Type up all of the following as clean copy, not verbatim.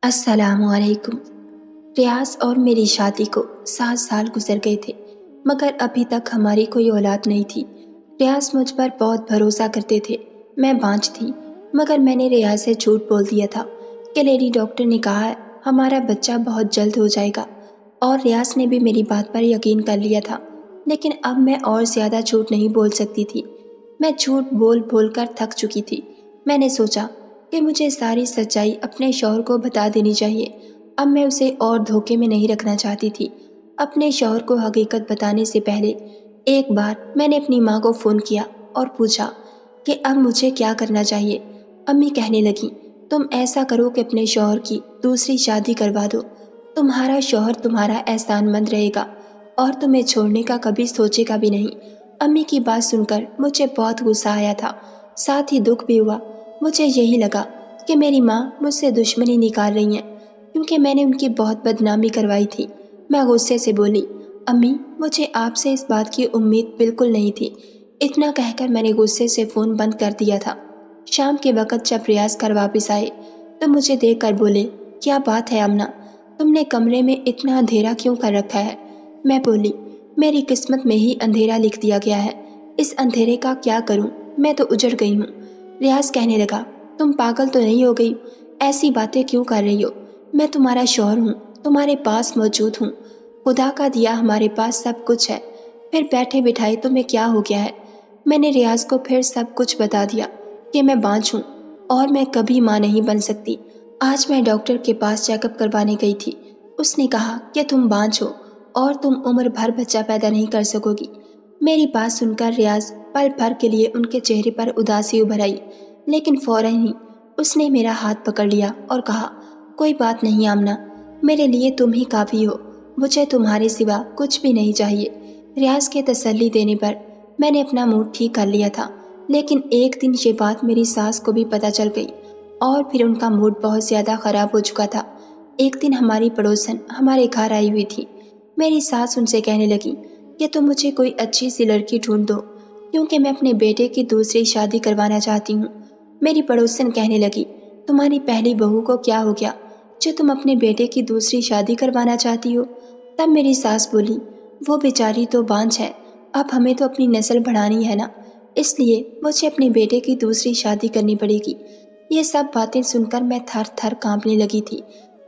السلام علیکم۔ ریاض اور میری شادی کو 7 سال گزر گئے تھے، مگر ابھی تک ہماری کوئی اولاد نہیں تھی۔ ریاض مجھ پر بہت بھروسہ کرتے تھے۔ میں بانجھ تھی، مگر میں نے ریاض سے جھوٹ بول دیا تھا کہ لیڈی ڈاکٹر نے کہا ہے ہمارا بچہ بہت جلد ہو جائے گا، اور ریاض نے بھی میری بات پر یقین کر لیا تھا۔ لیکن اب میں اور زیادہ جھوٹ نہیں بول سکتی تھی۔ میں جھوٹ بول بول کر تھک چکی تھی۔ میں نے سوچا کہ مجھے ساری سچائی اپنے شوہر کو بتا دینی چاہیے۔ اب میں اسے اور دھوکے میں نہیں رکھنا چاہتی تھی۔ اپنے شوہر کو حقیقت بتانے سے پہلے ایک بار میں نے اپنی ماں کو فون کیا اور پوچھا کہ اب مجھے کیا کرنا چاہیے۔ امی کہنے لگیں تم ایسا کرو کہ اپنے شوہر کی دوسری شادی کروا دو۔ تمہارا شوہر تمہارا احسان مند رہے گا اور تمہیں چھوڑنے کا کبھی سوچے گا بھی نہیں۔ امی کی بات سن کر مجھے بہت غصہ آیا تھا، ساتھ ہی دکھ بھی ہوا۔ مجھے یہی لگا کہ میری ماں مجھ سے دشمنی نکال رہی ہیں، کیونکہ میں نے ان کی بہت بدنامی کروائی تھی۔ میں غصے سے بولی امی مجھے آپ سے اس بات کی امید بالکل نہیں تھی۔ اتنا کہہ کر میں نے غصے سے فون بند کر دیا تھا۔ شام کے وقت جب ریاض گھر واپس آئے تو مجھے دیکھ کر بولے کیا بات ہے آمنہ، تم نے کمرے میں اتنا اندھیرا کیوں کر رکھا ہے؟ میں بولی میری قسمت میں ہی اندھیرا لکھ دیا گیا ہے، اس اندھیرے کا کیا کروں، میں تو اجڑ گئی ہوں۔ ریاض کہنے لگا تم پاگل تو نہیں ہو گئی؟ ایسی باتیں کیوں کر رہی ہو؟ میں تمہارا شوہر ہوں، تمہارے پاس موجود ہوں، خدا کا دیا ہمارے پاس سب کچھ ہے، پھر بیٹھے بٹھائے تمہیں کیا ہو گیا ہے؟ میں نے ریاض کو پھر سب کچھ بتا دیا کہ میں بانجھ ہوں اور میں کبھی ماں نہیں بن سکتی۔ آج میں ڈاکٹر کے پاس چیک اپ کروانے گئی تھی۔ اس نے کہا کہ تم بانجھ ہو اور تم عمر بھر بچہ پیدا نہیں کر سکو گی۔ میری بات سن کر ریاض پل بھر کے لیے ان کے چہرے پر اداسی ابھر آئی، لیکن فوراً ہی اس نے میرا ہاتھ پکڑ لیا اور کہا کوئی بات نہیں آمنہ، میرے لیے تم ہی کافی ہو، مجھے تمہارے سوا کچھ بھی نہیں چاہیے۔ ریاض کے تسلی دینے پر میں نے اپنا موڈ ٹھیک کر لیا تھا، لیکن ایک دن یہ بات میری ساس کو بھی پتہ چل گئی اور پھر ان کا موڈ بہت زیادہ خراب ہو چکا تھا۔ ایک دن ہماری پڑوسن ہمارے گھر آئی ہوئی تھی۔ میری ساس ان سے کہنے لگی کہ تم مجھے کوئی اچھی سی لڑکی ڈھونڈ دو، کیونکہ میں اپنے بیٹے کی دوسری شادی کروانا چاہتی ہوں۔ میری پڑوسن کہنے لگی تمہاری پہلی بہو کو کیا ہو گیا جو تم اپنے بیٹے کی دوسری شادی کروانا چاہتی ہو؟ تب میری ساس بولی وہ بیچاری تو بانجھ ہے، اب ہمیں تو اپنی نسل بڑھانی ہے نا، اس لیے مجھے اپنے بیٹے کی دوسری شادی کرنی پڑے گی۔ یہ سب باتیں سن کر میں تھر تھر کانپنے لگی تھی۔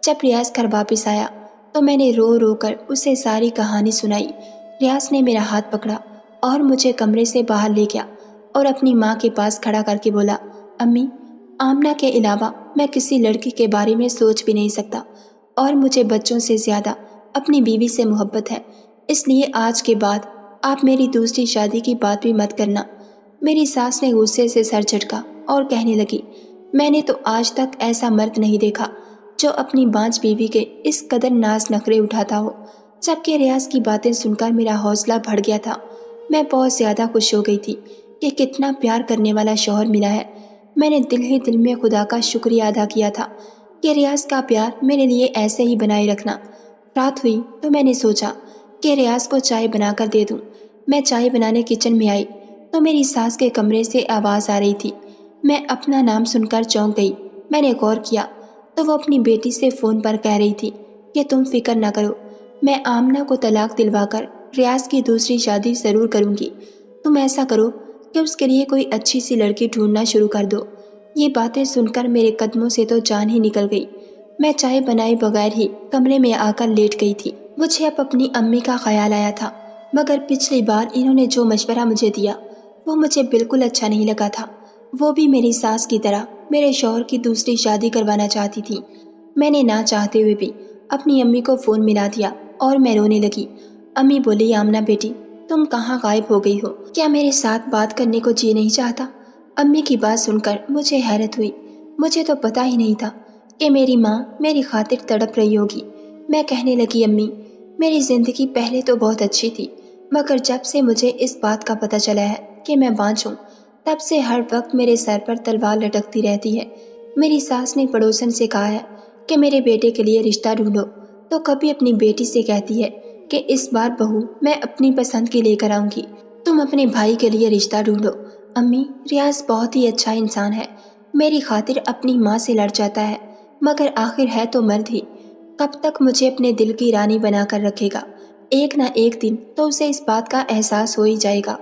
جب ریاض گھر واپس آیا تو میں نے رو رو کر اسے ساری کہانی سنائی۔ ریاض نے میرا ہاتھ پکڑا اور مجھے کمرے سے باہر لے گیا اور اپنی ماں کے پاس کھڑا کر کے بولا امی آمنہ کے علاوہ میں کسی لڑکی کے بارے میں سوچ بھی نہیں سکتا، اور مجھے بچوں سے زیادہ اپنی بیوی سے محبت ہے، اس لیے آج کے بعد آپ میری دوسری شادی کی بات بھی مت کرنا۔ میری ساس نے غصے سے سر جھٹکا اور کہنے لگی میں نے تو آج تک ایسا مرد نہیں دیکھا جو اپنی بانجھ بیوی کے اس قدر ناز نخرے اٹھاتا ہو۔ جبکہ ریاض کی باتیں سن کر میرا حوصلہ بڑھ گیا تھا۔ میں بہت زیادہ خوش ہو گئی تھی کہ کتنا پیار کرنے والا شوہر ملا ہے۔ میں نے دل ہی دل میں خدا کا شکریہ ادا کیا تھا کہ ریاض کا پیار میرے لیے ایسے ہی بنائے رکھنا۔ رات ہوئی تو میں نے سوچا کہ ریاض کو چائے بنا کر دے دوں۔ میں چائے بنانے کچن میں آئی تو میری ساس کے کمرے سے آواز آ رہی تھی۔ میں اپنا نام سن کر چونک گئی۔ میں نے غور کیا تو وہ اپنی بیٹی سے فون پر کہہ رہی تھی کہ تم فکر نہ کرو، میں آمنہ کو طلاق دلوا کر ریاض کی دوسری شادی ضرور کروں گی۔ تم ایسا کرو کہ اس کے لیے کوئی اچھی سی لڑکی ڈھونڈنا شروع کر دو۔ یہ باتیں سن کر میرے قدموں سے تو جان ہی نکل گئی۔ میں چائے بنائے بغیر ہی کمرے میں آ کر لیٹ گئی تھی۔ مجھے اب اپنی امی کا خیال آیا تھا، مگر پچھلی بار انہوں نے جو مشورہ مجھے دیا وہ مجھے بالکل اچھا نہیں لگا تھا۔ وہ بھی میری ساس کی طرح میرے شوہر کی دوسری شادی کروانا چاہتی تھی۔ میں نے نہ چاہتے ہوئے بھی اپنی امی کو فون ملا دیا اور میں رونے لگی۔ امی بولی آمنہ بیٹی تم کہاں غائب ہو گئی ہو؟ کیا میرے ساتھ بات کرنے کو جی نہیں چاہتا؟ امی کی بات سن کر مجھے حیرت ہوئی۔ مجھے تو پتہ ہی نہیں تھا کہ میری ماں میری خاطر تڑپ رہی ہوگی۔ میں کہنے لگی امی میری زندگی پہلے تو بہت اچھی تھی، مگر جب سے مجھے اس بات کا پتہ چلا ہے کہ میں بانجھ ہوں تب سے ہر وقت میرے سر پر تلوار لٹکتی رہتی ہے۔ میری ساس نے پڑوسن سے کہا ہے کہ میرے بیٹے کے لیے رشتہ ڈھونڈو، تو کبھی اپنی بیٹی سے کہتی ہے کہ اس بار بہو میں اپنی پسند کی لے کر آؤں گی، تم اپنے بھائی کے لیے رشتہ ڈھونڈو۔ امی ریاض بہت ہی اچھا انسان ہے، میری خاطر اپنی ماں سے لڑ جاتا ہے، مگر آخر ہے تو مرد ہی، کب تک مجھے اپنے دل کی رانی بنا کر رکھے گا؟ ایک نہ ایک دن تو اسے اس بات کا احساس ہو ہی جائے گا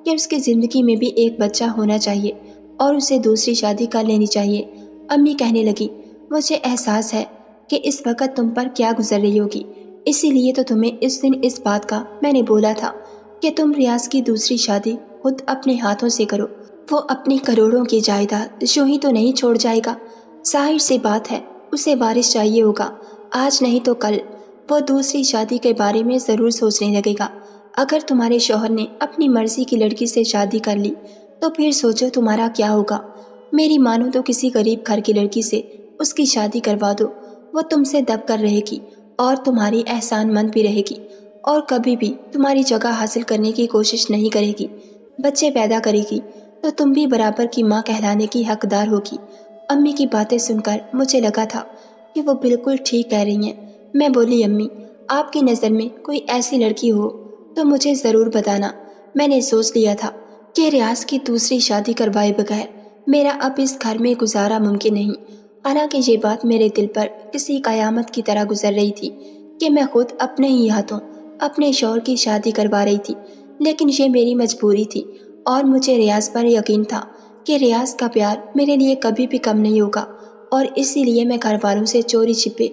کہ اس کی زندگی میں بھی ایک بچہ ہونا چاہیے اور اسے دوسری شادی کر لینی چاہیے۔ امی کہنے لگی، مجھے احساس ہے کہ اس وقت تم پر کیا گزر رہی ہوگی، اسی لیے تو تمہیں اس دن اس بات کا میں نے بولا تھا کہ تم ریاض کی دوسری شادی خود اپنے ہاتھوں سے کرو۔ وہ اپنی کروڑوں کی جائیداد یوں ہی تو نہیں چھوڑ جائے گا، ظاہر سی بات ہے اسے وارث چاہیے ہوگا، آج نہیں تو کل وہ دوسری شادی کے بارے میں ضرور سوچنے لگے گا۔ اگر تمہارے شوہر نے اپنی مرضی کی لڑکی سے شادی کر لی تو پھر سوچو تمہارا کیا ہوگا۔ میری مانو تو کسی غریب گھر کی لڑکی سے اس کی شادی کروا دو، وہ تم سے دب کر رہے گی اور تمہاری احسان مند بھی رہے گی اور کبھی بھی تمہاری جگہ حاصل کرنے کی کوشش نہیں کرے گی، بچے پیدا کرے گی تو تم بھی برابر کی ماں کہلانے کی حقدار ہوگی۔ امی کی باتیں سن کر مجھے لگا تھا کہ وہ بالکل ٹھیک کہہ رہی ہیں۔ میں بولی، امی آپ کی نظر میں کوئی ایسی لڑکی ہو تو مجھے ضرور بتانا۔ میں نے سوچ لیا تھا کہ ریاض کی دوسری شادی کروائے بغیر میرا اب اس گھر میں گزارا ممکن نہیں، حالانکہ یہ بات میرے دل پر کسی قیامت کی طرح گزر رہی تھی کہ میں خود اپنے ہی ہاتھوں اپنے شوہر کی شادی کروا رہی تھی، لیکن یہ میری مجبوری تھی اور مجھے ریاض پر یقین تھا کہ ریاض کا پیار میرے لیے کبھی بھی کم نہیں ہوگا، اور اسی لیے میں گھر والوں سے چوری چھپے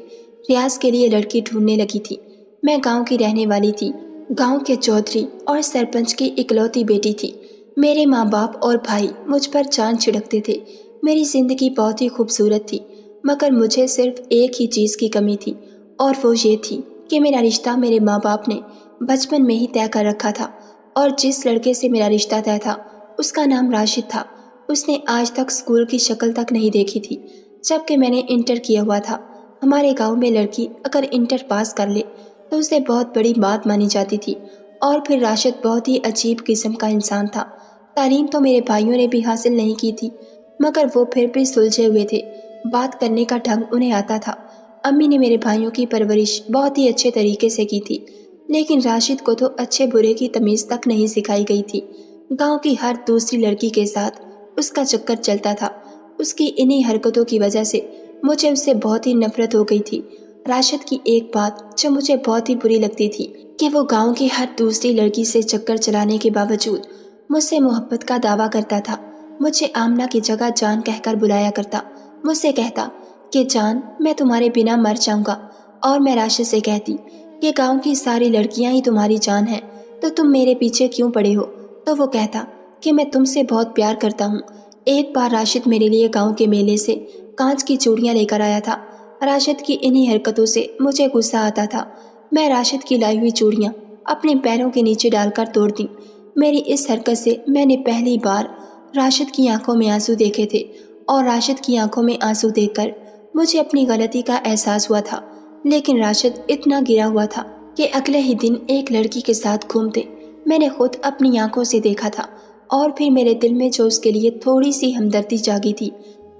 ریاض کے لیے لڑکی ڈھونڈنے لگی تھی۔ میں گاؤں کی رہنے والی تھی، گاؤں کے چودھری اور سرپنچ کی اکلوتی بیٹی تھی۔ میرے ماں باپ اور بھائی مجھ پر جان چھڑکتے تھے۔ میری زندگی بہت ہی خوبصورت تھی، مگر مجھے صرف ایک ہی چیز کی کمی تھی، اور وہ یہ تھی کہ میرا رشتہ میرے ماں باپ نے بچپن میں ہی طے کر رکھا تھا، اور جس لڑکے سے میرا رشتہ طے تھا اس کا نام راشد تھا۔ اس نے آج تک اسکول کی شکل تک نہیں دیکھی تھی۔ جب کہ میں نے انٹر کیا ہوا تھا، ہمارے گاؤں میں لڑکی اگر انٹر پاس کر لے تو اسے بہت بڑی بات مانی جاتی تھی، اور پھر راشد بہت ہی عجیب قسم کا انسان تھا۔ تعلیم تو میرے بھائیوں نے بھی حاصل نہیں کی تھی، مگر وہ پھر بھی سلجھے ہوئے تھے، بات کرنے کا ڈھنگ انہیں آتا تھا۔ امی نے میرے بھائیوں کی پرورش بہت ہی اچھے طریقے سے کی تھی، لیکن راشد کو تو اچھے برے کی تمیز تک نہیں سکھائی گئی تھی۔ گاؤں کی ہر دوسری لڑکی کے ساتھ اس کا چکر چلتا تھا۔ اس کی انہی حرکتوں کی وجہ سے مجھے اس سے بہت ہی نفرت ہو گئی تھی۔ راشد کی ایک بات جو مجھے بہت ہی بری لگتی تھی کہ وہ گاؤں کی ہر دوسری لڑکی سے چکر چلانے کے باوجود مجھ سے محبت کا دعویٰ کرتا تھا۔ مجھے آمنہ کی جگہ جان کہہ کر بلایا کرتا، مجھ سے کہتا کہ جان میں تمہارے بنا مر جاؤں گا، اور میں راشد سے کہتی کہ گاؤں کی ساری لڑکیاں ہی تمہاری جان ہیں تو تم میرے پیچھے کیوں پڑے ہو؟ تو وہ کہتا کہ میں تم سے بہت پیار کرتا ہوں۔ ایک بار راشد میرے لیے گاؤں کے میلے سے کانچ کی چوڑیاں لے کر آیا تھا۔ راشد کی انہی حرکتوں سے مجھے غصہ آتا تھا۔ میں راشد کی لائی ہوئی چوڑیاں اپنے پیروں کے نیچے ڈال کر توڑ دیں۔ میری اس حرکت سے میں نے پہلی بار راشد کی آنکھوں میں آنسو دیکھے تھے، اور راشد کی آنکھوں میں آنسو دیکھ کر مجھے اپنی غلطی کا احساس ہوا تھا۔ لیکن راشد اتنا گرا ہوا تھا کہ اگلے ہی دن ایک لڑکی کے ساتھ گھومتے میں نے خود اپنی آنکھوں سے دیکھا تھا، اور پھر میرے دل میں جو اس کے لیے تھوڑی سی ہمدردی جاگی تھی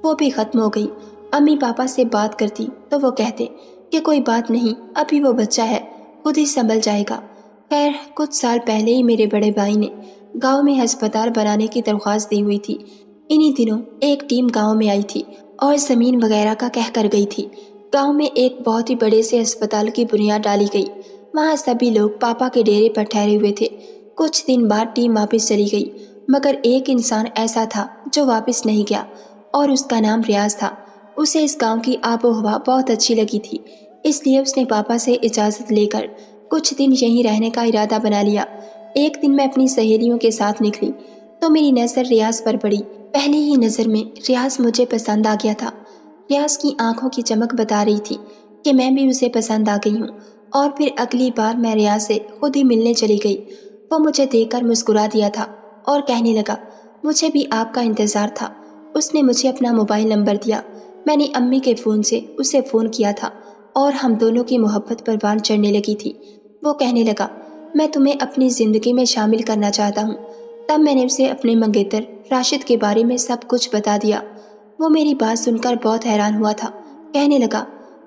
وہ بھی ختم ہو گئی۔ امی پاپا سے بات کرتی تو وہ کہتے کہ کوئی بات نہیں، ابھی وہ بچہ ہے، خود ہی سنبھل جائے گا۔ خیر کچھ سال پہلے ہی میرے بڑے بھائی نے گاؤں میں ہسپتال بنانے کی درخواست دی ہوئی تھی۔ انہی دنوں ایک ٹیم گاؤں میں آئی تھی اور زمین وغیرہ کا کہہ کر گئی تھی۔ گاؤں میں ایک بہت ہی بڑے سے ہسپتال کی بنیاد ڈالی گئی۔ وہاں سبھی لوگ پاپا کے ڈیرے پر ٹھہرے ہوئے تھے۔ کچھ دن بعد ٹیم واپس چلی گئی، مگر ایک انسان ایسا تھا جو واپس نہیں گیا، اور اس کا نام ریاض تھا۔ اسے اس گاؤں کی آب و ہوا بہت اچھی لگی تھی، اس لیے اس نے پاپا سے اجازت لے کر کچھ دن یہیں رہنے کا ارادہ بنا لیا۔ ایک دن میں اپنی سہیلیوں کے ساتھ نکلی تو میری نظر ریاض پر پڑی۔ پہلی ہی نظر میں ریاض مجھے پسند آ گیا تھا۔ ریاض کی آنکھوں کی چمک بتا رہی تھی کہ میں بھی اسے پسند آ گئی ہوں، اور پھر اگلی بار میں ریاض سے خود ہی ملنے چلی گئی۔ وہ مجھے دیکھ کر مسکرا دیا تھا اور کہنے لگا، مجھے بھی آپ کا انتظار تھا۔ اس نے مجھے اپنا موبائل نمبر دیا۔ میں نے امی کے فون سے اسے فون کیا تھا، اور ہم دونوں کی محبت پروان چڑھنے لگی تھی۔ وہ کہنے لگا، میں تمہیں اپنی زندگی میں شامل کرنا چاہتا ہوں۔ تب میں نے اسے اپنے منگیتر راشد کے بارے میں سب کچھ بتا دیا۔ وہ میری بات سن کر بہت حیران ہوا تھا، کہنے لگا،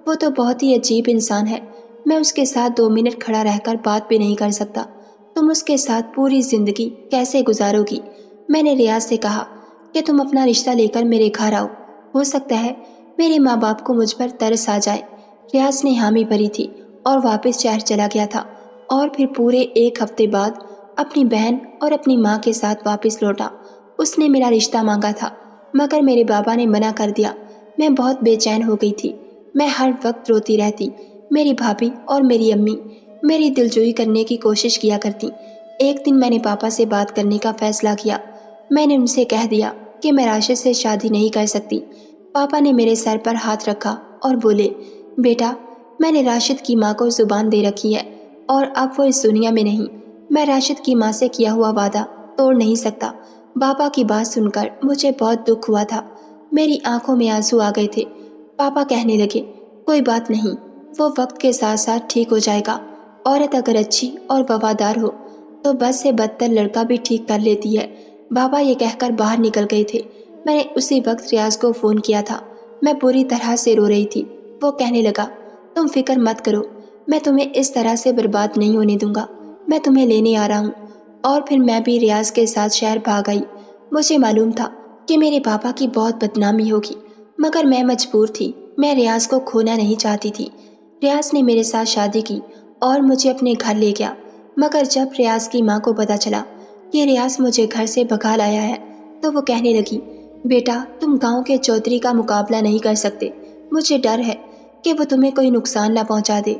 وہ تو بہت ہی عجیب انسان ہے، میں اس کے ساتھ 2 منٹ کھڑا رہ کر بات بھی نہیں کر سکتا، تم اس کے ساتھ پوری زندگی کیسے گزارو گی؟ میں نے ریاض سے کہا کہ تم اپنا رشتہ لے کر میرے گھر آؤ، ہو سکتا ہے میرے ماں باپ کو مجھ پر ترس آ جائے۔ ریاض نے حامی بھری تھی اور واپس شہر چلا گیا تھا، اور پھر پورے 1 ہفتے بعد اپنی بہن اور اپنی ماں کے ساتھ واپس لوٹا۔ اس نے میرا رشتہ مانگا تھا، مگر میرے بابا نے منع کر دیا۔ میں بہت بے چین ہو گئی تھی، میں ہر وقت روتی رہتی۔ میری بھابھی اور میری امی میری دلجوئی کرنے کی کوشش کیا کرتی۔ ایک دن میں نے پاپا سے بات کرنے کا فیصلہ کیا۔ میں نے ان سے کہہ دیا کہ میں راشد سے شادی نہیں کر سکتی۔ پاپا نے میرے سر پر ہاتھ رکھا اور بولے، بیٹا، میں نے راشد کی ماں کو زبان دے رکھی ہے اور اب وہ اس دنیا میں نہیں۔ میں راشد کی ماں سے کیا ہوا وعدہ توڑ نہیں سکتا۔ بابا کی بات سن کر مجھے بہت دکھ ہوا تھا، میری آنکھوں میں آنسو آ گئے تھے۔ پاپا کہنے لگے، کوئی بات نہیں، وہ وقت کے ساتھ ساتھ ٹھیک ہو جائے گا۔ عورت اگر اچھی اور وفادار ہو تو بد سے بدتر لڑکا بھی ٹھیک کر لیتی ہے۔ بابا یہ کہہ کر باہر نکل گئے تھے۔ میں نے اسی وقت ریاض کو فون کیا تھا۔ میں پوری طرح سے رو رہی تھی۔ وہ کہنے لگا، تم فکر مت کرو، میں تمہیں اس طرح سے برباد نہیں ہونے دوں گا، میں تمہیں لینے آ رہا ہوں۔ اور پھر میں بھی ریاض کے ساتھ شہر بھاگ آئی۔ مجھے معلوم تھا کہ میرے پاپا کی بہت بدنامی ہوگی، مگر میں مجبور تھی، میں ریاض کو کھونا نہیں چاہتی تھی۔ ریاض نے میرے ساتھ شادی کی اور مجھے اپنے گھر لے گیا، مگر جب ریاض کی ماں کو پتہ چلا کہ ریاض مجھے گھر سے بھگا لایا ہے تو وہ کہنے لگی، بیٹا، تم گاؤں کے چودھری کا مقابلہ نہیں کر سکتے، مجھے ڈر ہے کہ وہ تمہیں کوئی نقصان نہ پہنچا دے۔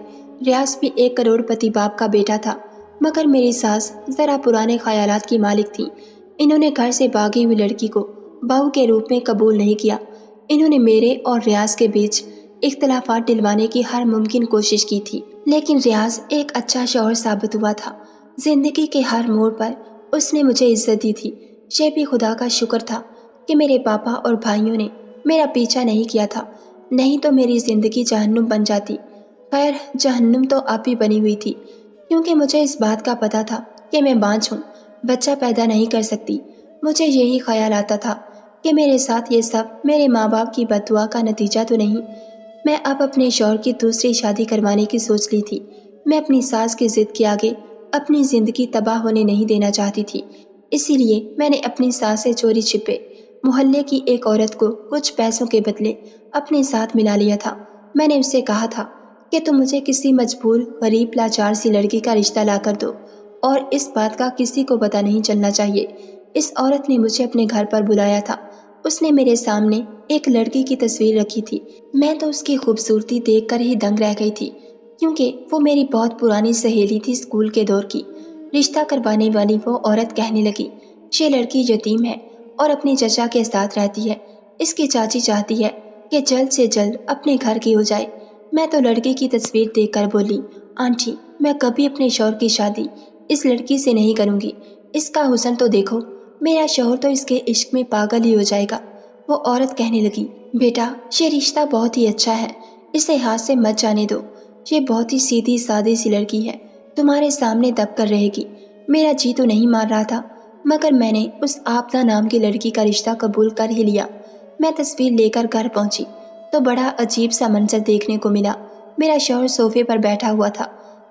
ریاض بھی 1 کروڑ پتی باپ کا بیٹا تھا، مگر میری ساس ذرا پرانے خیالات کی مالک تھیں۔ انہوں نے گھر سے بھاگی ہوئی لڑکی کو بہو کے روپ میں قبول نہیں کیا۔ انہوں نے میرے اور ریاض کے بیچ اختلافات ڈلوانے کی ہر ممکن کوشش کی تھی، لیکن ریاض ایک اچھا شوہر ثابت ہوا تھا۔ زندگی کے ہر موڑ پر اس نے مجھے عزت دی تھی۔ یہ بھی خدا کا شکر تھا کہ میرے پاپا اور بھائیوں نے میرا پیچھا نہیں کیا تھا، نہیں تو میری زندگی جہنم بن جاتی۔ خیر، جہنم تو اب بھی بنی ہوئی تھی، کیونکہ مجھے اس بات کا پتہ تھا کہ میں بانجھ ہوں، بچہ پیدا نہیں کر سکتی۔ مجھے یہی خیال آتا تھا کہ میرے ساتھ یہ سب میرے ماں باپ کی بد دعا کا نتیجہ تو نہیں۔ میں اب اپنے شوہر کی دوسری شادی کروانے کی سوچ لی تھی۔ میں اپنی ساس کی ضد کے آگے اپنی زندگی تباہ ہونے نہیں دینا چاہتی تھی، اسی لیے میں نے اپنی ساس سے چوری چھپے محلے کی ایک عورت کو کچھ پیسوں کے بدلے اپنے ساتھ ملا لیا تھا۔ میں نے اس سے کہا تھا کہ تم مجھے کسی مجبور غریب لاچار سی لڑکی کا رشتہ لا کر دو، اور اس بات کا کسی کو پتہ نہیں چلنا چاہیے۔ اس عورت نے مجھے اپنے گھر پر بلایا تھا۔ اس نے میرے سامنے ایک لڑکی کی تصویر رکھی تھی۔ میں تو اس کی خوبصورتی دیکھ کر ہی دنگ رہ گئی تھی، کیونکہ وہ میری بہت پرانی سہیلی تھی اسکول کے دور کی۔ رشتہ کروانے والی وہ عورت کہنے لگی، یہ لڑکی یتیم ہے اور اپنی چچا کے ساتھ رہتی ہے، اس کی چاچی چاہتی ہے کہ جلد سے جلد اپنے گھر کی ہو جائے۔ میں تو لڑکی کی تصویر دیکھ کر بولی، آنٹی، میں کبھی اپنے شوہر کی شادی اس لڑکی سے نہیں کروں گی، اس کا حسن تو دیکھو، میرا شوہر تو اس کے عشق میں پاگل ہی ہو جائے گا۔ وہ عورت کہنے لگی، بیٹا، یہ رشتہ بہت ہی اچھا ہے، اسے ہاتھ سے مت جانے دو، یہ بہت ہی سیدھی سادی سی لڑکی ہے، تمہارے سامنے دب کر رہے گی۔ میرا جی تو نہیں مان رہا تھا، مگر میں نے اس آبدہ نام کی لڑکی کا رشتہ قبول کر ہی لیا۔ میں تصویر لے کر گھر پہنچی تو بڑا عجیب سا منظر دیکھنے کو ملا۔ میرا شوہر صوفے پر بیٹھا ہوا تھا،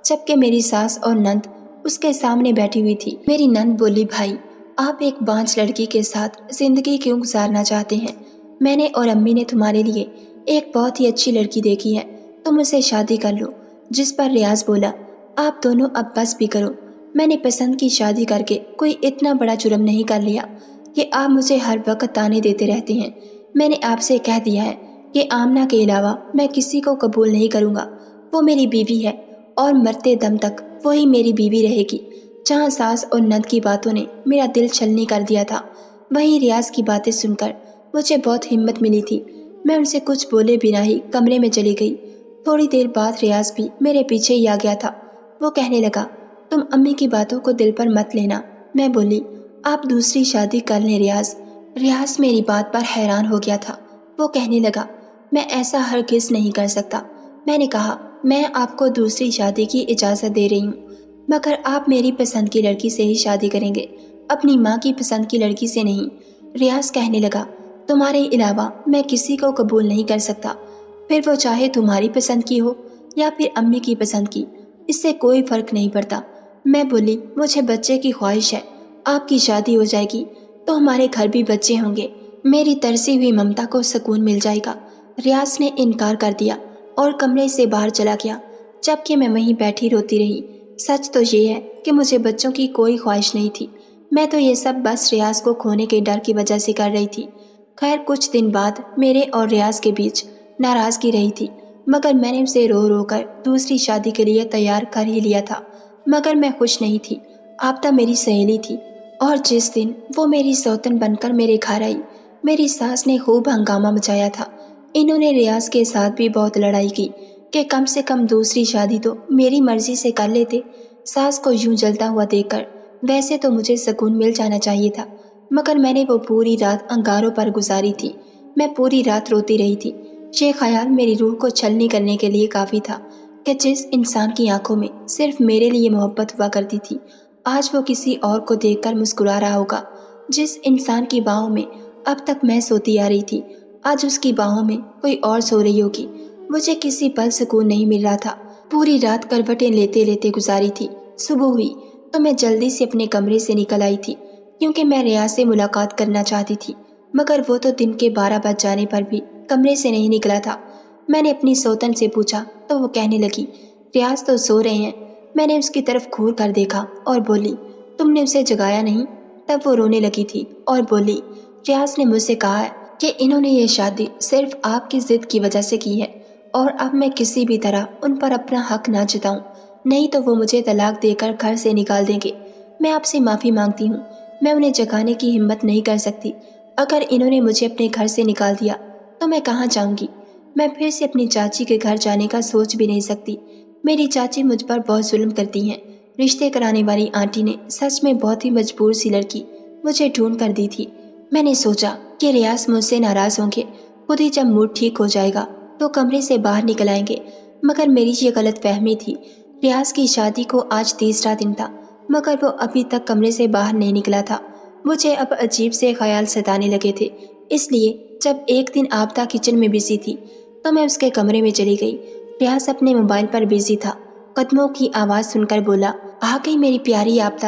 جبکہ میری ساس اور نند اس کے سامنے بیٹھی ہوئی تھی۔ میری نند بولی، بھائی، آپ ایک بانجھ لڑکی کے ساتھ زندگی کیوں گزارنا چاہتے ہیں؟ میں نے اور امی نے تمہارے لیے ایک بہت ہی اچھی لڑکی دیکھی ہے، تم اسے شادی کر لو۔ جس پر ریاض بولا، آپ دونوں اب بس بھی کرو، میں نے پسند کی شادی کر کے کوئی اتنا بڑا جرم نہیں کر لیا کہ آپ مجھے ہر وقت تانے دیتے رہتے ہیں۔ میں نے آپ سے کہہ دیا ہے کہ آمنہ کے علاوہ میں کسی کو قبول نہیں کروں گا، وہ میری بیوی ہے اور مرتے دم تک وہی میری بیوی رہے گی۔ جہاں ساس اور نند کی باتوں نے میرا دل چھلنی کر دیا تھا، وہیں ریاض کی باتیں سن کر مجھے بہت ہمت ملی تھی۔ میں ان سے کچھ بولے بنا ہی کمرے میں چلی گئی۔ تھوڑی دیر بعد ریاض بھی میرے پیچھے ہی آ گیا تھا۔ وہ کہنے لگا، تم امی کی باتوں کو دل پر مت لینا۔ میں بولی، آپ دوسری شادی کر لیں ریاض۔ ریاض میری بات پر حیران ہو گیا تھا۔ وہ کہنے لگا، میں ایسا ہرگز نہیں کر سکتا۔ میں نے کہا، میں آپ کو دوسری شادی کی اجازت دے رہی ہوں، مگر آپ میری پسند کی لڑکی سے ہی شادی کریں گے، اپنی ماں کی پسند کی لڑکی سے نہیں۔ ریاض کہنے لگا، تمہارے علاوہ میں کسی کو قبول نہیں کر سکتا، پھر وہ چاہے تمہاری پسند کی ہو یا پھر امی کی پسند کی، اس سے کوئی فرق نہیں پڑتا۔ میں بولی، مجھے بچے کی خواہش ہے، آپ کی شادی ہو جائے گی تو ہمارے گھر بھی بچے ہوں گے، میری ترسی ہوئی ممتا کو سکون مل جائے گا۔ ریاض نے انکار کر دیا اور کمرے سے باہر چلا گیا، جبکہ میں وہیں بیٹھی روتی رہی۔ سچ تو یہ ہے کہ مجھے بچوں کی کوئی خواہش نہیں تھی، میں تو یہ سب بس ریاض کو کھونے کے ڈر کی وجہ سے کر رہی تھی۔ خیر کچھ دن بعد میرے اور ریاض کے بیچ ناراضگی رہی تھی، مگر میں نے اسے رو رو کر دوسری شادی کے لیے تیار کر ہی لیا تھا۔ مگر میں خوش نہیں تھی۔ آفتہ میری سہیلی تھی، اور جس دن وہ میری سوتن بن کر میرے گھر آئی، میری ساس نے خوب ہنگامہ مچایا تھا۔ انہوں نے ریاض کے ساتھ بھی بہت لڑائی کی کہ کم سے کم دوسری شادی تو میری مرضی سے کر لیتے۔ ساس کو یوں جلتا ہوا دیکھ کر ویسے تو مجھے سکون مل جانا چاہیے تھا، مگر میں نے وہ پوری رات انگاروں پر گزاری تھی۔ میں پوری رات روتی رہی تھی۔ یہ خیال میری روح کو چھلنی کرنے کے لیے کافی تھا کہ جس انسان کی آنکھوں میں صرف میرے لیے محبت ہوا کرتی تھی، آج وہ کسی اور کو دیکھ کر مسکرا رہا ہوگا۔ جس انسان کی باہوں میں اب تک میں سوتی آ رہی تھی، آج اس کی باہوں میں کوئی اور سو رہی ہوگی۔ مجھے کسی پل سکون نہیں مل رہا تھا۔ پوری رات کروٹیں لیتے لیتے گزاری تھی۔ صبح ہوئی تو میں جلدی سے اپنے کمرے سے نکل آئی تھی، کیونکہ میں ریاض سے ملاقات کرنا چاہتی تھی، مگر وہ تو دن کے 12 بج جانے پر بھی کمرے سے نہیں نکلا تھا۔ میں نے اپنی سوتن سے پوچھا تو وہ کہنے لگی، ریاض تو سو رہے ہیں۔ میں نے اس کی طرف گھور کر دیکھا اور بولی، تم نے اسے جگایا نہیں؟ تب وہ رونے لگی تھی اور بولی، ریاض نے مجھ سے کہا ہے کہ انہوں نے یہ شادی صرف آپ کی ضد کی وجہ سے کی ہے، اور اب میں کسی بھی طرح ان پر اپنا حق نہ جتاؤں، نہیں تو وہ مجھے طلاق دے کر گھر سے نکال دیں گے۔ میں آپ سے معافی مانگتی ہوں، میں انہیں جگانے کی ہمت نہیں کر سکتی۔ اگر انہوں نے مجھے اپنے گھر سے نکال دیا تو میں کہاں جاؤں گی؟ میں پھر سے اپنی چاچی کے گھر جانے کا سوچ بھی نہیں سکتی۔ میری چاچی مجھ پر بہت ظلم کرتی ہیں۔ رشتے کرانے والی آنٹی نے سچ میں بہت ہی مجبور سی لڑکی مجھے ڈھونڈ کر دی تھی۔ میں نے سوچا کہ ریاض مجھ سے ناراض ہوں گے، خود ہی جب موڈ ٹھیک ہو جائے گا تو کمرے سے باہر نکل آئیں گے، مگر میری یہ غلط فہمی تھی۔ ریاض کی شادی کو آج تیسرا دن تھا، مگر وہ ابھی تک کمرے سے باہر نہیں نکلا تھا۔ مجھے اب عجیب سے خیال ستانے لگے تھے، اس لیے جب ایک دن آفتہ کچن میں بزی تھی تو میں اس کے کمرے میں چلی گئی۔ ریاض اپنے موبائل پر بزی تھا۔ قدموں کی آواز سن کر بولا، آ گئی میری پیاری آفتہ۔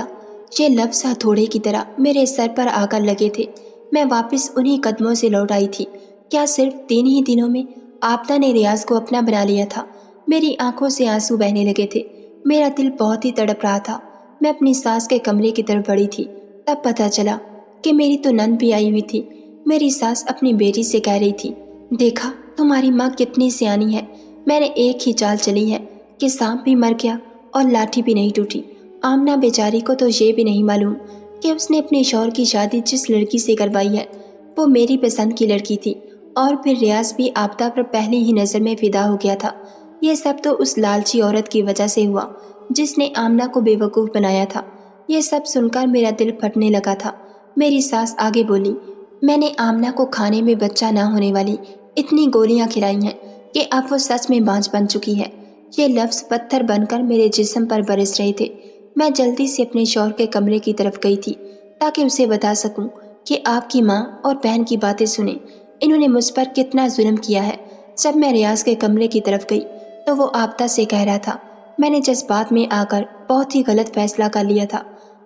یہ لفظ ہتھوڑے کی طرح میرے سر پر آ کر لگے تھے۔ میں واپس انہی قدموں سے لوٹ آئی تھی۔ کیا صرف 3 ہی دنوں میں آفتہ نے ریاض کو اپنا بنا لیا تھا؟ میری آنکھوں سے آنسو بہنے لگے تھے، میرا دل بہت ہی تڑپ رہا تھا۔ میں اپنی ساس کے کمرے کی طرف بڑھی تھی، تب پتہ چلا کہ میری تو نند بھی آئی ہوئی تھی۔ میری ساس اپنی بیٹی سے کہہ رہی تھی، دیکھا تمہاری ماں کتنی سیانی ہے، میں نے ایک ہی چال چلی ہے کہ سانپ بھی مر گیا اور لاٹھی بھی نہیں ٹوٹی۔ آمنہ بیچاری کو تو یہ بھی نہیں معلوم کہ اس نے اپنے شوہر کی شادی جس لڑکی سے کروائی ہے وہ میری پسند کی لڑکی تھی، اور پھر ریاض بھی آفتہ پر پہلی ہی نظر میں فدا ہو گیا تھا۔ یہ سب تو اس لالچی عورت کی وجہ سے ہوا جس نے آمنہ کو بے وقوف بنایا تھا۔ یہ سب سن کر میرا دل پھٹنے لگا تھا۔ میری ساس آگے بولی، میں نے آمنہ کو کھانے میں بچہ نہ ہونے والی اتنی گولیاں کھلائی ہیں کہ اب وہ سچ میں بانجھ بن چکی ہے۔ یہ لفظ پتھر بن کر میرے جسم پر برس رہے تھے۔ میں جلدی سے اپنے شوہر کے کمرے کی طرف گئی تھی تاکہ اسے بتا سکوں کہ آپ کی ماں اور بہن کی باتیں سنیں، انہوں نے مجھ پر کتنا ظلم کیا ہے۔ جب میں ریاض کے کمرے کی طرف گئی تو وہ آفتہ سے کہہ رہا تھا، میں نے جذبات میں آ کر بہت ہی غلط فیصلہ کر لیا تھا۔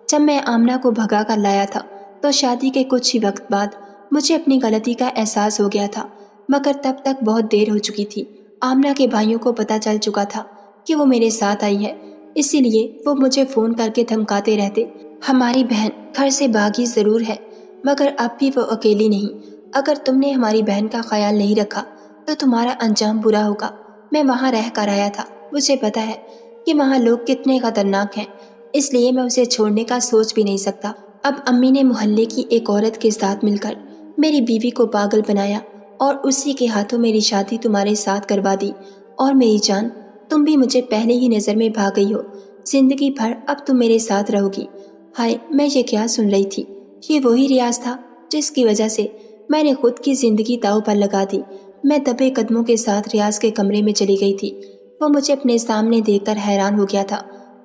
جب میں آمنہ کو بھگا کر لایا تھا تو شادی کے کچھ ہی وقت بعد مجھے اپنی غلطی کا احساس ہو گیا تھا، مگر تب تک بہت دیر ہو چکی تھی۔ آمنہ کے بھائیوں کو پتہ چل چکا تھا کہ وہ میرے ساتھ آئی ہے، اسی لیے وہ مجھے فون کر کے دھمکاتے رہتے، ہماری بہن گھر سے بھاگی ضرور ہے مگر اب بھی وہ اکیلی نہیں، اگر تم نے ہماری بہن کا خیال نہیں رکھا تو تمہارا انجام برا ہوگا۔ میں وہاں رہ کر آیا تھا، مجھے پتہ ہے کہ وہاں لوگ کتنے خطرناک ہیں، اس لیے میں اسے چھوڑنے کا سوچ بھی نہیں سکتا۔ اب امی نے محلے کی ایک عورت کے ساتھ مل کر میری بیوی کو پاگل بنایا اور اسی کے ہاتھوں میری شادی تمہارے ساتھ کروا دی، اور میری جان تم بھی مجھے پہلے ہی نظر میں بھا گئی ہو، زندگی بھر اب تم میرے ساتھ رہو گی۔ ہائے، میں یہ کیا سن رہی تھی؟ یہ وہی ریاض تھا جس کی وجہ سے میں نے خود کی زندگی داؤ پر لگا دی۔ میں دبے قدموں کے ساتھ ریاض کے کمرے میں چلی گئی تھی۔ وہ مجھے اپنے سامنے دیکھ کر حیران ہو گیا تھا۔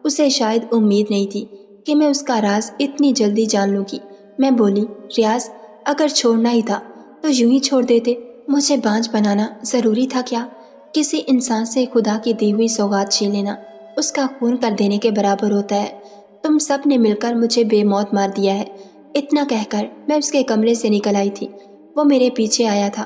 اسے شاید امید نہیں تھی کہ میں اس کا راز اتنی جلدی جان لوں گی۔ میں بولی، ریاض اگر چھوڑنا ہی تھا تو یوں ہی چھوڑ دیتے، مجھے بانجھ بنانا ضروری تھا کیا؟ کسی انسان سے خدا کی دی ہوئی سوغات چھین لینا اس کا خون کر دینے کے برابر ہوتا ہے۔ تم سب نے مل کر مجھے بے موت مار دیا ہے۔ اتنا کہہ کر میں اس کے کمرے سے نکل آئی تھی۔ وہ میرے پیچھے آیا تھا۔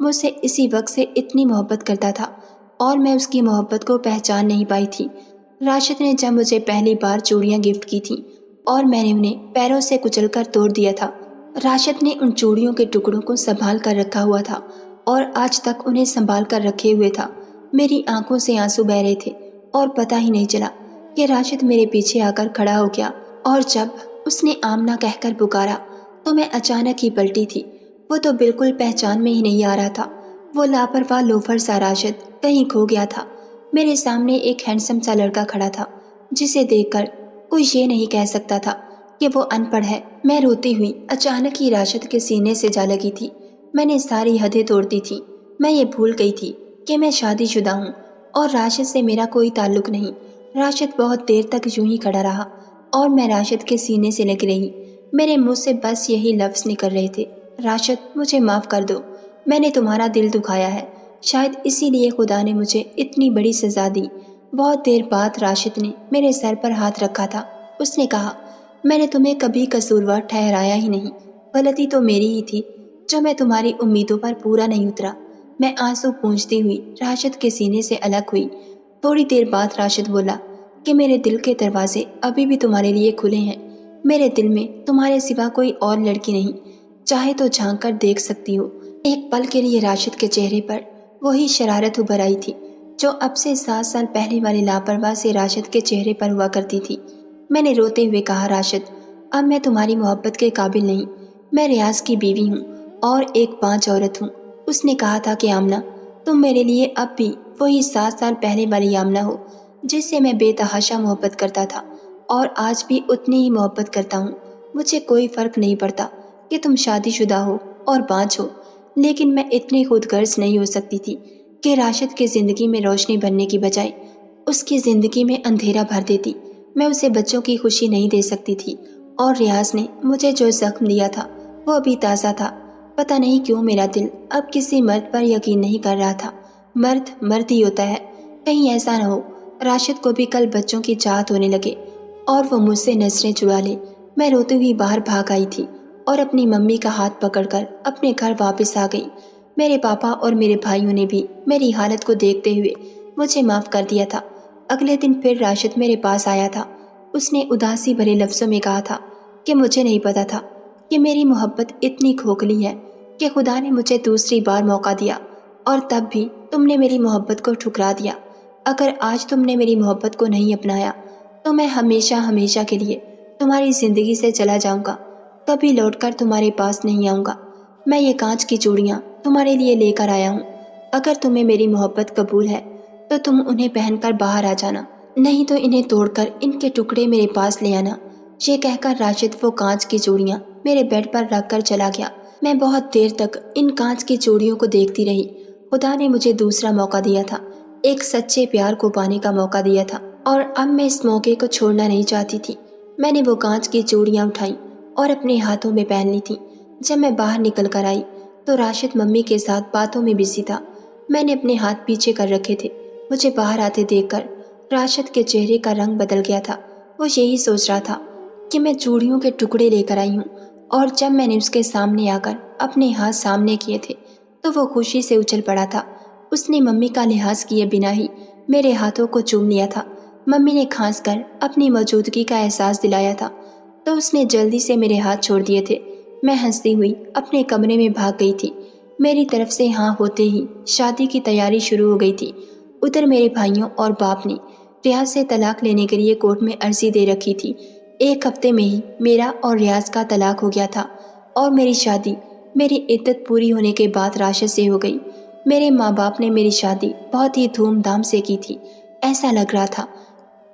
مجھ سے اسی وقت سے اتنی محبت کرتا تھا اور میں اس کی محبت کو پہچان نہیں پائی تھی۔ راشد نے جب مجھے پہلی بار چوڑیاں گفٹ کی تھیں اور میں نے انہیں پیروں سے کچل کر توڑ دیا تھا، راشد نے ان چوڑیوں کے ٹکڑوں کو سنبھال کر رکھا ہوا تھا اور آج تک انہیں سنبھال کر رکھے ہوئے تھا۔ میری آنکھوں سے آنسو بہہ رہے تھے اور پتہ ہی نہیں چلا کہ راشد میرے پیچھے آ کر کھڑا ہو گیا، اور جب اس نے آمنہ کہہ کر پکارا تو میں اچانک ہی پلٹی تھی۔ وہ تو بالکل پہچان میں ہی نہیں آ رہا تھا۔ وہ لاپرواہ لوفر سا راشد کہیں کھو گیا تھا۔ میرے سامنے ایک ہینڈسم سا لڑکا کھڑا تھا جسے دیکھ کر کوئی یہ نہیں کہہ سکتا تھا کہ وہ ان پڑھ ہے۔ میں روتی ہوئی اچانک ہی راشد کے سینے سے جا لگی تھی۔ میں نے ساری حدیں توڑ دی تھی۔ میں یہ بھول گئی تھی کہ میں شادی شدہ ہوں اور راشد سے میرا کوئی تعلق نہیں۔ راشد بہت دیر تک یوں ہی کھڑا رہا اور میں راشد کے سینے سے لگ رہی۔ میرے منہ سے بس یہی لفظ نکل رہے تھے، راشد مجھے معاف کر دو، میں نے تمہارا دل دکھایا ہے، شاید اسی لیے خدا نے مجھے اتنی بڑی سزا دی۔ بہت دیر بعد راشد نے میرے سر پر ہاتھ رکھا تھا۔ اس نے کہا، میں نے تمہیں کبھی قصوروار ٹھہرایا ہی نہیں، غلطی تو میری ہی تھی جو میں تمہاری امیدوں پر پورا نہیں اترا۔ میں آنسو پونچھتی ہوئی راشد کے سینے سے الگ ہوئی۔ تھوڑی دیر بعد راشد بولا کہ میرے دل کے دروازے ابھی بھی تمہارے لیے کھلے ہیں، میرے دل میں تمہارے سوا کوئی اور لڑکی نہیں، چاہے تو جھانک کر دیکھ سکتی ہو۔ ایک پل کے لیے راشد کے چہرے پر وہی شرارت ابھر آئی تھی جو اب سے 7 سال پہلے والے لاپرواہ سے راشد کے چہرے پر ہوا کرتی تھی۔ میں نے روتے ہوئے کہا، راشد اب میں تمہاری محبت کے قابل نہیں، میں ریاض کی بیوی ہوں اور ایک پانچ عورت ہوں۔ اس نے کہا تھا کہ آمنہ تم میرے لیے اب بھی وہی 7 سال پہلے والی آمنہ ہو جس سے میں بے تحاشا محبت کرتا تھا اور آج بھی اتنی ہی محبت کرتا ہوں۔ مجھے کوئی فرق نہیں پڑتا کہ تم شادی شدہ ہو اور بانجھ ہو، لیکن میں اتنی خود غرض نہیں ہو سکتی تھی کہ راشد کی زندگی میں روشنی بننے کی بجائے اس کی زندگی میں اندھیرا بھر دیتی۔ میں اسے بچوں کی خوشی نہیں دے سکتی تھی اور ریاض نے مجھے جو زخم دیا تھا وہ ابھی تازہ تھا۔ پتہ نہیں کیوں میرا دل اب کسی مرد پر یقین نہیں کر رہا تھا۔ مرد مرد ہی ہوتا ہے، کہیں ایسا نہ ہو راشد کو بھی کل بچوں کی چاہت ہونے لگے اور وہ مجھ سے نظریں چرا لے۔ میں روتے ہوئی باہر بھاگ آئی تھی اور اپنی ممی کا ہاتھ پکڑ کر اپنے گھر واپس آ گئی۔ میرے پاپا اور میرے بھائیوں نے بھی میری حالت کو دیکھتے ہوئے مجھے معاف کر دیا تھا۔ اگلے دن پھر راشد میرے پاس آیا تھا۔ اس نے اداسی بھرے لفظوں میں کہا تھا کہ مجھے نہیں پتا تھا کہ میری محبت اتنی کھوکھلی ہے کہ خدا نے مجھے دوسری بار موقع دیا اور تب بھی تم نے میری محبت کو ٹھکرا دیا۔ اگر آج تم نے میری محبت کو نہیں اپنایا تو میں ہمیشہ ہمیشہ کے لیے تمہاری زندگی سے چلا جاؤں گا، کبھی لوٹ کر تمہارے پاس نہیں آؤں گا۔ میں یہ کانچ کی چوڑیاں تمہارے لیے لے کر آیا ہوں، اگر تمہیں میری محبت قبول ہے تو تم انہیں پہن کر باہر آ جانا، نہیں تو انہیں توڑ کر ان کے ٹکڑے میرے پاس لے آنا۔ یہ کہہ کر راشد وہ کانچ کی چوڑیاں میرے بیڈ پر رکھ کر چلا گیا۔ میں بہت دیر تک ان کانچ کی چوڑیوں کو دیکھتی رہی۔ خدا نے مجھے دوسرا موقع دیا تھا، ایک سچے پیار کو پانے کا موقع دیا تھا، اور اب میں اس موقع کو چھوڑنا نہیں چاہتی تھی۔ میں نے وہ کانچ کی چوڑیاں اٹھائیں اور اپنے ہاتھوں میں پہن لی تھیں۔ جب میں باہر نکل کر آئی تو راشد ممی کے ساتھ باتوں میں بزی تھا۔ میں نے اپنے ہاتھ پیچھے کر رکھے تھے۔ مجھے باہر آتے دیکھ کر راشد کے چہرے کا رنگ بدل گیا تھا۔ وہ یہی سوچ رہا تھا کہ میں چوڑیوں کے ٹکڑے لے کر آئی ہوں، اور جب میں نے اس کے سامنے آ کر اپنے ہاتھ سامنے کیے تھے تو وہ خوشی سے اچھل پڑا تھا۔ اس نے ممی کا لحاظ کیے بنا ہی میرے ہاتھوں کو چوم لیا تھا۔ ممی نے کھانس کر اپنی موجودگی کا احساس دلایا تھا تو اس نے جلدی سے میرے ہاتھ چھوڑ دیے تھے۔ میں ہنستی ہوئی اپنے کمرے میں بھاگ گئی تھی۔ میری طرف سے ہاں ہوتے ہی شادی کی تیاری شروع ہو گئی تھی۔ ادھر میرے بھائیوں اور باپ نے ریاض سے طلاق لینے کے لیے کورٹ میں عرضی دے رکھی تھی۔ 1 ہفتے میں ہی میرا اور ریاض کا طلاق ہو گیا تھا اور میری شادی میری عدت پوری ہونے کے بعد راشد سے ہو گئی۔ میرے ماں باپ نے میری شادی بہت ہی دھوم دھام سے کی تھی۔ ایسا لگ رہا تھا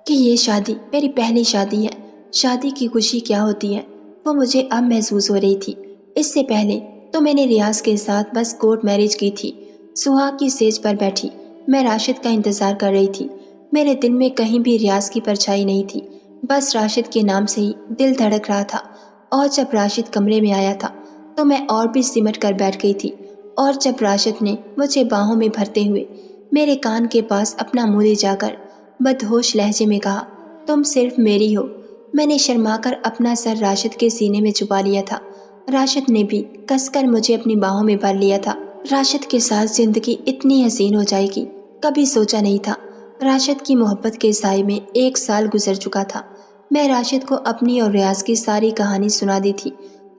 کہ یہ شادی میری پہلی شادی ہے۔ شادی کی خوشی کیا ہوتی ہے وہ مجھے اب محسوس ہو رہی تھی۔ اس سے پہلے تو میں نے ریاض کے ساتھ بس کورٹ میرج کی تھی۔ سہاگ کی سیج پر بیٹھی میں راشد کا انتظار کر رہی تھی۔ میرے دل میں کہیں بھی ریاض کی پرچھائی نہیں تھی، بس راشد کے نام سے ہی دل دھڑک رہا تھا۔ اور جب راشد کمرے میں آیا تھا تو میں اور بھی سمٹ کر بیٹھ گئی تھی، اور جب راشد نے مجھے باہوں میں بھرتے ہوئے میرے کان کے پاس اپنا منہ لے جا کر بدہوش لہجے میں کہا، تم صرف میری ہو، میں نے شرما کر اپنا سر راشد کے سینے میں چھپا لیا تھا۔ راشد نے بھی کس کر مجھے اپنی باہوں میں بھر لیا تھا راشد کے ساتھ زندگی اتنی حسین ہو جائے گی کبھی سوچا نہیں تھا۔ راشد کی محبت کے سائے میں 1 سال گزر چکا تھا۔ میں راشد کو اپنی اور ریاض کی ساری کہانی سنا دی تھی۔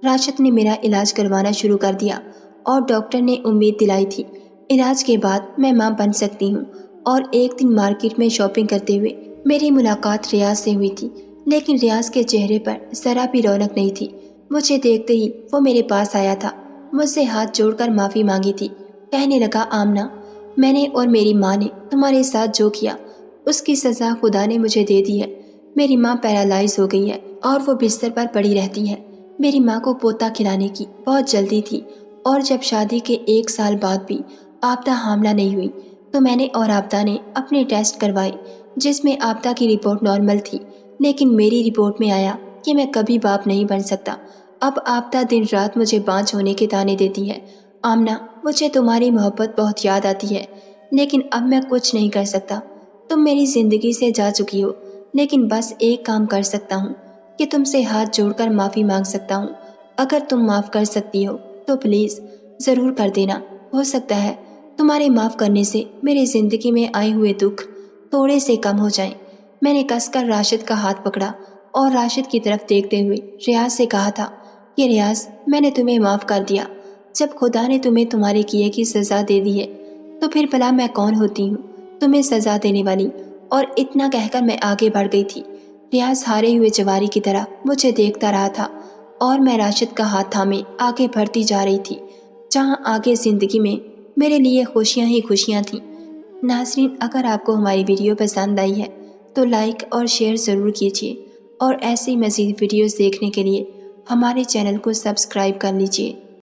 راشد نے میرا علاج کروانا شروع کر دیا اور ڈاکٹر نے امید دلائی تھی علاج کے بعد میں ماں بن سکتی ہوں۔ اور ایک دن مارکیٹ میں شاپنگ کرتے ہوئے میری ملاقات ریاض سے ہوئی تھی، لیکن ریاض کے چہرے پر ذرا بھی رونق نہیں تھی۔ مجھے دیکھتے ہی وہ میرے پاس آیا تھا، مجھ سے ہاتھ جوڑ کر معافی مانگی تھی۔ کہنے لگا، آمنہ، میں نے اور میری ماں نے تمہارے ساتھ جو کیا اس کی سزا خدا نے مجھے دے دی ہے۔ میری ماں پیرالائز ہو گئی ہے اور وہ بستر پر پڑی رہتی ہے۔ میری ماں کو پوتا کھلانے کی بہت جلدی تھی، اور جب شادی کے 1 سال بعد بھی آبدہ حاملہ نہیں ہوئی تو میں نے اور آبدہ نے اپنے ٹیسٹ کروائے، جس میں آبدہ کی رپورٹ نارمل تھی، لیکن میری رپورٹ میں آیا کہ میں کبھی باپ نہیں بن سکتا۔ اب آبدہ دن رات مجھے بانجھ ہونے کے تانے دیتی ہے۔ آمنہ، مجھے تمہاری محبت بہت یاد آتی ہے، لیکن اب میں کچھ نہیں کر سکتا۔ تم میری زندگی سے جا چکی ہو، لیکن بس ایک کام کر سکتا ہوں کہ تم سے ہاتھ جوڑ کر معافی مانگ سکتا ہوں۔ اگر تم معاف کر سکتی ہو تو پلیز ضرور کر دینا۔ ہو سکتا ہے تمہارے معاف کرنے سے میری زندگی میں آئے ہوئے دکھ تھوڑے سے کم ہو جائیں۔ میں نے کس کر راشد کا ہاتھ پکڑا اور راشد کی طرف دیکھتے ہوئے ریاض سے کہا تھا کہ ریاض، میں نے تمہیں معاف کر دیا۔ جب خدا نے تمہیں تمہارے کیے کی سزا دے دی ہے تو پھر بھلا میں کون ہوتی ہوں تمہیں سزا دینے والی؟ اور اتنا کہہ کر میں آگے بڑھ گئی تھی۔ ریاض ہارے ہوئے جواری کی طرح مجھے دیکھتا رہا تھا اور میں راشد کا ہاتھ تھامے آگے بڑھتی جا رہی تھی، جہاں آگے زندگی میں میرے لیے خوشیاں ہی خوشیاں تھیں۔ ناظرین، اگر آپ کو ہماری ویڈیو پسند آئی ہے تو لائک اور شیئر ضرور کیجیے، اور ایسی مزید ویڈیوز دیکھنے کے لیے ہمارے چینل کو سبسکرائب کر لیجیے۔